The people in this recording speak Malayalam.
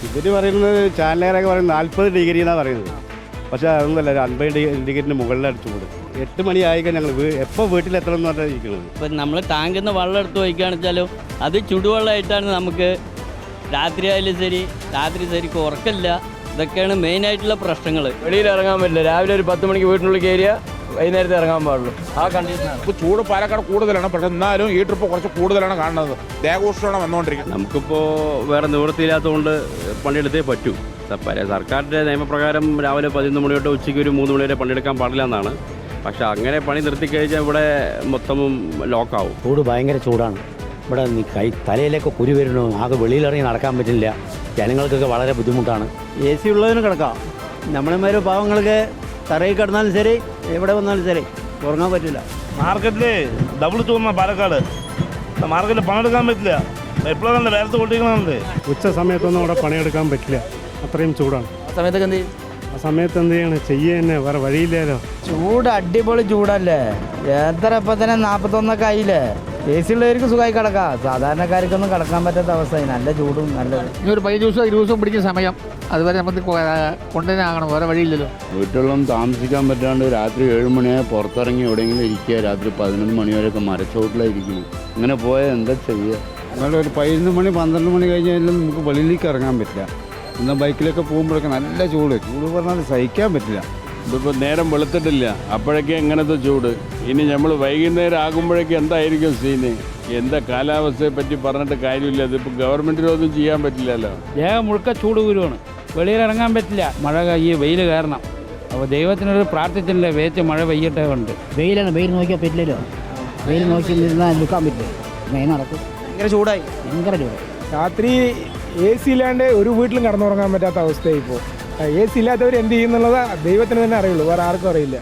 ഇവർ പറയുന്നത് ചാനലുകാരൊക്കെ പറയുന്നത് 40 ഡിഗ്രി എന്നാണ് പറയുന്നത്. പക്ഷേ അതൊന്നുമല്ല, ഒരു 50 ഡിഗ്രിൻ്റെ മുകളിലാണ് ചൂട്. 8 മണി ആയിക്കാൻ ഞങ്ങൾ എപ്പോൾ വീട്ടിലെത്തണം എന്ന് പറഞ്ഞാൽ ഇരിക്കുന്നത്. ഇപ്പം നമ്മൾ ടാങ്കിൽ നിന്ന് വെള്ളം എടുത്ത് വയ്ക്കുകയാണെന്ന് വെച്ചാലും അത് ചുടുവെള്ളമായിട്ടാണ് നമുക്ക് രാത്രി ആയാലും ശരി ഉറക്കമില്ല. ഇതൊക്കെയാണ് മെയിനായിട്ടുള്ള പ്രശ്നങ്ങൾ. വെളിയിൽ ഇറങ്ങാൻ പറ്റില്ല. രാവിലെ ഒരു 10 മണിക്ക് വീട്ടിനുള്ളിൽ കയറിയാൽ വൈകുന്നേരത്തെ ഇറങ്ങാൻ പാടുള്ളൂ. ആ കണ്ടീഷനാണ്. ഇപ്പോൾ ചൂട് പാലക്കാട് കൂടുതലാണ്, പക്ഷെ എന്നാലും ഈ ട്രിപ്പ് കുറച്ച് കൂടുതലാണ് കാണുന്നത്. ദേഹോഷമാണ് വന്നുകൊണ്ടിരിക്കുന്നത്. നമുക്കിപ്പോൾ വേറെ നിവൃത്തിയില്ലാത്തതുകൊണ്ട് പണിയെടുത്തേ പറ്റൂ. സർക്കാരിൻ്റെ നിയമപ്രകാരം രാവിലെ 11 മണി തൊട്ട് ഉച്ചയ്ക്ക് ഒരു 3 മണി വരെ പണിയെടുക്കാൻ പാടില്ല എന്നാണ്. പക്ഷെ അങ്ങനെ പണി നിർത്തിക്കഴിഞ്ഞാൽ ഇവിടെ മൊത്തവും ലോക്കാവും. ചൂട് ഭയങ്കര ചൂടാണ്. ഇവിടെ തലയിലേക്ക് കുരു വരുന്നു. ആകെ വെളിയിലിറങ്ങി നടക്കാൻ പറ്റില്ല. ജനങ്ങൾക്കൊക്കെ വളരെ ബുദ്ധിമുട്ടാണ്. AC ഉള്ളതിന് കിടക്കാം. നമ്മളെമാര് പാവങ്ങൾക്ക് തറയിൽ കിടന്നാലും ശരി, എവിടെ വന്നാലും ശരി, ഉറങ്ങാൻ പറ്റില്ല. മാർക്കറ്റിൽ ഡബിൾ ചൂടുന്ന പാലക്കാട് മാർക്കറ്റിൽ പണിയെടുക്കാൻ പറ്റില്ല. എപ്പോഴും നല്ല വേലത്ത് കൊണ്ടിരിക്കണമുണ്ട്. ഉച്ച സമയത്തൊന്നും അവിടെ പണിയെടുക്കാൻ പറ്റില്ല, അത്രയും ചൂടാണ്. ആ സമയത്തൊക്കെ എന്ത് ചെയ്യും? ആ സമയത്ത് എന്ത് ചെയ്യണം, ചെയ്യുക തന്നെ, വേറെ വഴിയില്ലല്ലോ. ചൂട് അടിപൊളി ചൂടല്ലേ. എത്ര ഇപ്പം തന്നെ 41 ആയില്ലേ. AC ഉള്ളവർക്ക് സുഖമായി കിടക്കാം. സാധാരണക്കാർക്കൊന്നും കിടക്കാൻ പറ്റാത്ത അവസ്ഥയായി. നല്ല ചൂടും നല്ലത്. ഇനി ഒരു 15 ദിവസം 20 ദിവസം പിടിക്കുന്ന സമയം, അതുവരെ നമുക്ക് കൊണ്ടുതന്നെ ആകണം, വേറെ വഴിയില്ലല്ലോ. വീട്ടിലൊന്നും താമസിക്കാൻ പറ്റാണ്ട് രാത്രി 7 മണിയായി പുറത്തിറങ്ങി എവിടെയെങ്കിലും ഇരിക്കുക. രാത്രി 11 മണി വരെയൊക്കെ മരച്ചോട്ടിലായിരിക്കുന്നു. ഇങ്ങനെ പോയാൽ എന്താ ചെയ്യുക? അതുപോലെ ഒരു 11 മണി 12 മണി കഴിഞ്ഞാലും നമുക്ക് വെളിയിലേക്ക് ഇറങ്ങാൻ പറ്റില്ല. എന്നാൽ ബൈക്കിലൊക്കെ പോകുമ്പോഴൊക്കെ നല്ല ചൂട് പറഞ്ഞാൽ സഹിക്കാൻ പറ്റില്ല. ഇതിപ്പോൾ നേരം വെളുത്തിട്ടില്ല, അപ്പോഴേക്കും എങ്ങനത്തെ ചൂട്. ഇനി നമ്മൾ വൈകുന്നേരം ആകുമ്പോഴേക്കും എന്തായിരിക്കും സീന്? എന്താ കാലാവസ്ഥയെ പറ്റി പറഞ്ഞിട്ട് കാര്യമില്ല. ഇതിപ്പോൾ ഗവൺമെൻറ്റിനൊന്നും ചെയ്യാൻ പറ്റില്ലല്ലോ. ദേഹം മുഴുക്ക ചൂട് കുരുവാണ്. വെളിയിലിറങ്ങാൻ പറ്റില്ല. മഴ ഈ വെയിൽ കാരണം. അപ്പോൾ ദൈവത്തിനൊരു പ്രാർത്ഥിച്ചില്ല, വേച്ച് മഴ പെയ്യട്ടെ കൊണ്ട്. വെയിലാണ്. വെയിൽ നോക്കിയാൽ പറ്റില്ലല്ലോ. വെയിൽ നോക്കി നിന്നാൽ നിൽക്കാൻ പറ്റില്ല. മെയിൻ നടക്കും. ഭയങ്കര ചൂടായി. ഭയങ്കര ചൂട്. രാത്രി AC ഇല്ലാണ്ട് ഒരു വീട്ടിലും കടന്നുറങ്ങാൻ പറ്റാത്ത അവസ്ഥയായി ഇപ്പോൾ. AC ഇല്ലാത്തവർ എന്ത് ചെയ്യുന്നുള്ളത് ദൈവത്തിന് തന്നെ അറിയുള്ളൂ, വേറെ ആർക്കും അറിയില്ല.